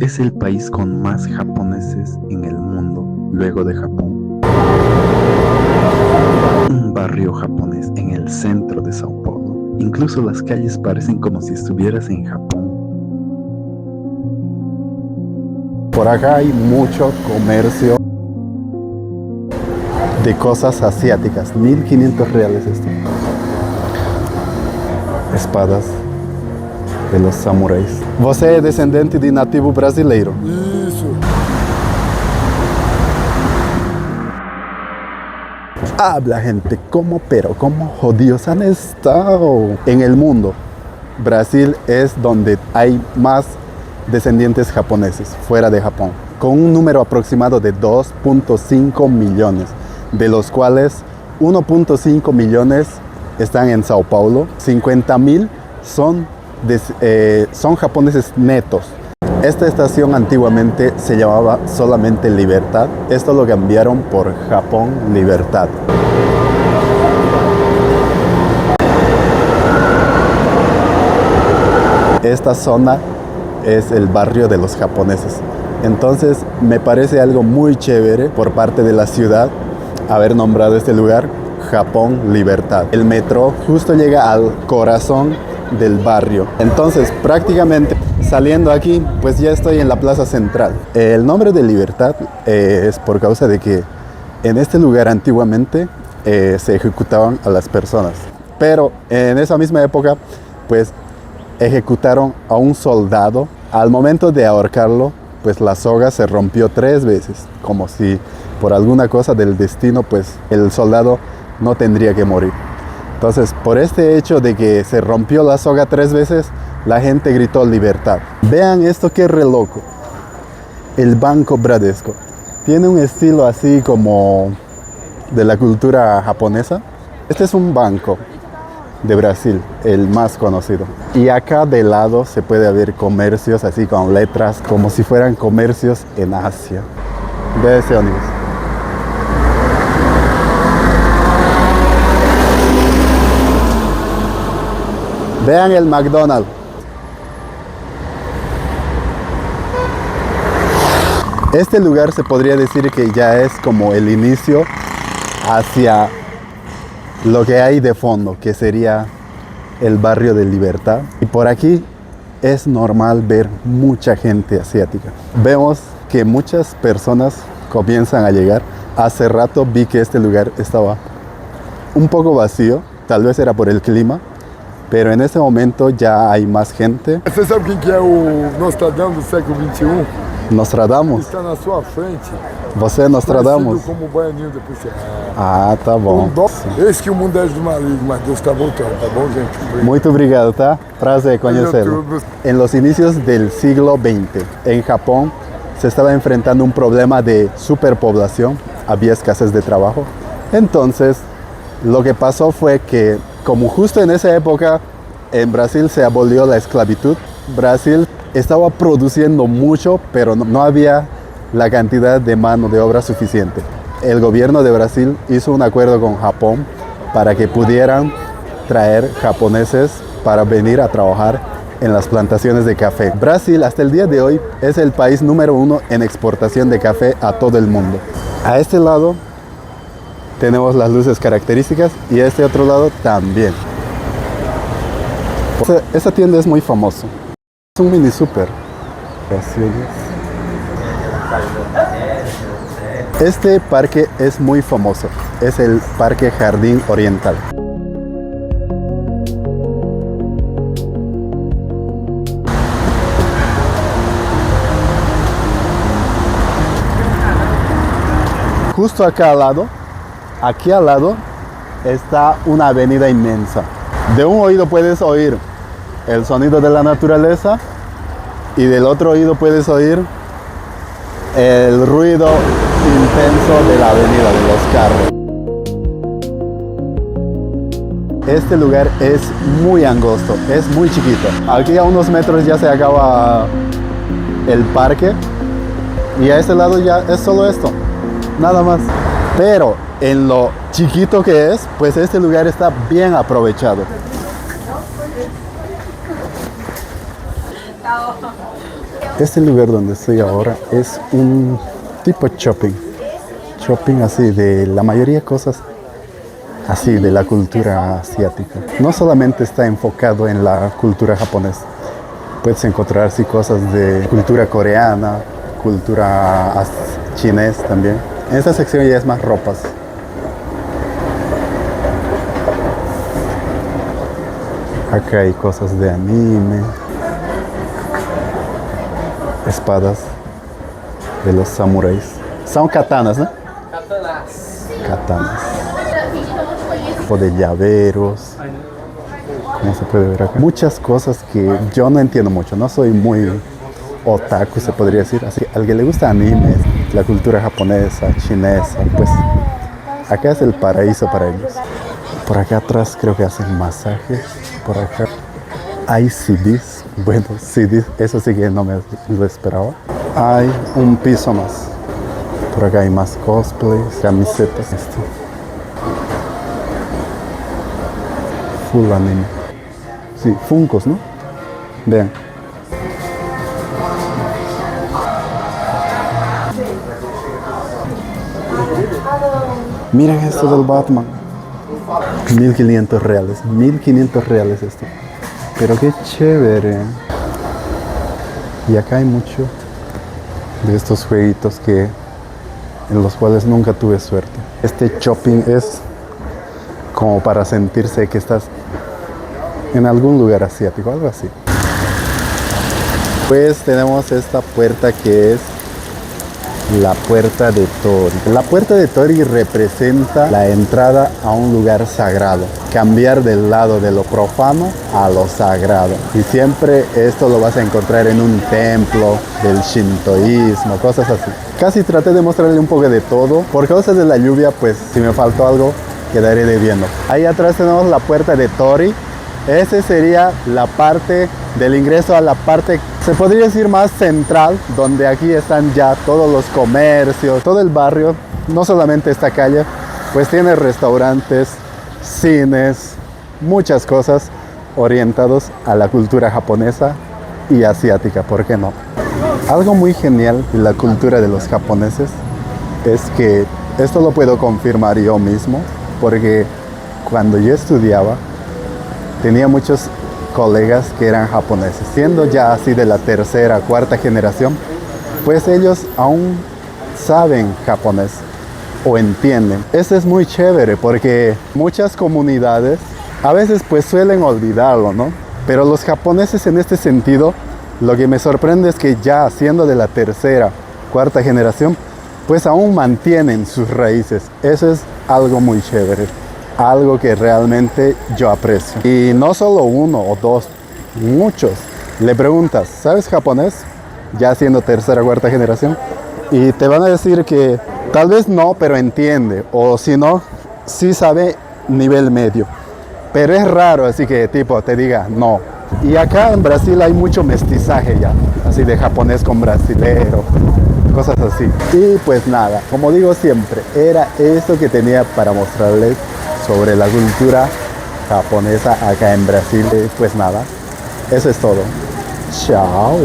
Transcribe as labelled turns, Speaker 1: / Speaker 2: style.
Speaker 1: Es el país con más japoneses en el mundo, luego de Japón. Un barrio japonés en el centro de Sao Paulo. Incluso las calles parecen como si estuvieras en Japón.
Speaker 2: Por acá hay mucho comercio de cosas asiáticas. 1500 reales esto. Espadas de los samuráis. Você é descendente de nativo brasileiro?
Speaker 3: Isso.
Speaker 2: Habla gente, ¿cómo jodidos han estado? En el mundo, Brasil es donde hay más descendientes japoneses, fuera de Japón, con un número aproximado de 2.5 millones, de los cuales 1.5 millones están en Sao Paulo, 50.000 son japoneses netos. Esta estación antiguamente se llamaba solamente Libertad. Esto lo cambiaron por Japón Libertad. Esta zona es el barrio de los japoneses. Entonces me parece algo muy chévere por parte de la ciudad haber nombrado este lugar Japón Libertad. El metro justo llega al corazón del barrio. Entonces prácticamente saliendo aquí, pues ya estoy en la plaza central. El nombre de Libertad es por causa de que en este lugar antiguamente se ejecutaban a las personas. Pero en esa misma época, pues ejecutaron a un soldado. Al momento de ahorcarlo, pues la soga se rompió 3 veces, como si por alguna cosa del destino, pues el soldado no tendría que morir. Entonces, por este hecho de que se rompió la soga 3 veces, la gente gritó libertad. Vean esto que re loco. El Banco Bradesco. Tiene un estilo así como de la cultura japonesa. Este es un banco de Brasil, el más conocido. Y acá de lado se puede ver comercios así con letras, como si fueran comercios en Asia. Ve ese ómnibus. Vean el McDonald's. Este lugar se podría decir que ya es como el inicio hacia lo que hay de fondo, que sería el barrio de Libertad. Y por aquí es normal ver mucha gente asiática. Vemos que muchas personas comienzan a llegar. Hace rato vi que este lugar estaba un poco vacío, tal vez era por el clima. Pero en este momento ya hay más gente.
Speaker 3: Você sabe quem que é o Nostradamus do século XXI?
Speaker 2: Nostradamus?
Speaker 3: Está na sua frente.
Speaker 2: Você é Nostradamus?
Speaker 3: Conhecido como o Baianinho da Puxa.
Speaker 2: Ah, tá bom.
Speaker 3: Esse que o mundo é do maligno, mas Deus está voltando, tá bom, gente?
Speaker 2: Muito obrigado, tá? Prazer conhecê-lo. En los inicios del siglo XX, en Japón, se estaba enfrentando un problema de superpoblación. Había escasez de trabajo. Entonces, lo que pasó fue que, como justo en esa época en Brasil se abolió la esclavitud, Brasil estaba produciendo mucho, pero no había la cantidad de mano de obra suficiente. El gobierno de Brasil hizo un acuerdo con Japón para que pudieran traer japoneses para venir a trabajar en las plantaciones de café. Brasil hasta el día de hoy es el país número 1 en exportación de café a todo el mundo. A este lado tenemos las luces características y a este otro lado también. Esta tienda es muy famosa. Es un mini super. Este parque es muy famoso. Es el Parque Jardín Oriental. Justo acá al lado, aquí al lado, está una avenida inmensa. De un oído puedes oír el sonido de la naturaleza y del otro oído puedes oír el ruido intenso de la avenida, de los carros. Este lugar es muy angosto, es muy chiquito. Aquí a unos metros ya se acaba el parque y a este lado ya es solo esto, nada más. Pero en lo chiquito que es, pues este lugar está bien aprovechado. Este lugar donde estoy ahora es un tipo shopping. Shopping así de la mayoría de cosas así de la cultura asiática. No solamente está enfocado en la cultura japonesa. Puedes encontrar así cosas de cultura coreana, cultura chinés también. En esta sección ya es más ropas. Acá hay cosas de anime, espadas de los samuráis. Son katanas, ¿no? Katanas. Tipo de llaveros. Como se puede ver acá. Muchas cosas que yo no entiendo mucho. No soy muy otaku, se podría decir. Así que al que le gusta anime, la cultura japonesa, chinesa, pues acá es el paraíso para ellos. Por acá atrás creo que hacen masajes. Por acá hay CDs. Bueno, CDs, eso sí que no me lo esperaba. Hay un piso más. Por acá hay más cosplays, camisetas. Esto. Full anime. Sí, Funkos, ¿no? Vean. Miren esto del Batman. 1500 reales. 1500 reales esto. Pero qué chévere. Y acá hay mucho de estos jueguitos en los cuales nunca tuve suerte. Este shopping es como para sentirse que estás en algún lugar asiático, algo así. Pues tenemos esta puerta que es la puerta de Tori. La puerta de Tori representa la entrada a un lugar sagrado. Cambiar del lado de lo profano a lo sagrado. Y siempre esto lo vas a encontrar en un templo del shintoísmo, cosas así. Casi traté de mostrarle un poco de todo. Por causa de la lluvia, pues si me faltó algo, quedaré debiendo. Ahí atrás tenemos la puerta de Tori. Esa sería la parte del ingreso a la parte, se podría decir, más central, donde aquí están ya todos los comercios, todo el barrio, no solamente esta calle, pues tiene restaurantes, cines, muchas cosas orientados a la cultura japonesa y asiática, ¿por qué no? Algo muy genial de la cultura de los japoneses es que esto lo puedo confirmar yo mismo, porque cuando yo estudiaba, tenía muchos colegas que eran japoneses, siendo ya así de la tercera, cuarta generación, pues ellos aún saben japonés o entienden. Esto es muy chévere porque muchas comunidades a veces pues suelen olvidarlo, ¿no? Pero los japoneses en este sentido, lo que me sorprende es que ya siendo de la tercera, cuarta generación, pues aún mantienen sus raíces. Eso es algo muy chévere. Algo que realmente yo aprecio. Y no solo uno o dos, muchos. Le preguntas, ¿sabes japonés? Ya siendo tercera o cuarta generación. Y te van a decir que tal vez no, pero entiende. O si no, sí sabe nivel medio. Pero es raro así que tipo te diga no. Y acá en Brasil hay mucho mestizaje ya. Así de japonés con brasilero. Cosas así. Y pues nada, como digo siempre, era esto que tenía para mostrarles sobre la cultura japonesa acá en Brasil. Pues nada, eso es todo. Chao.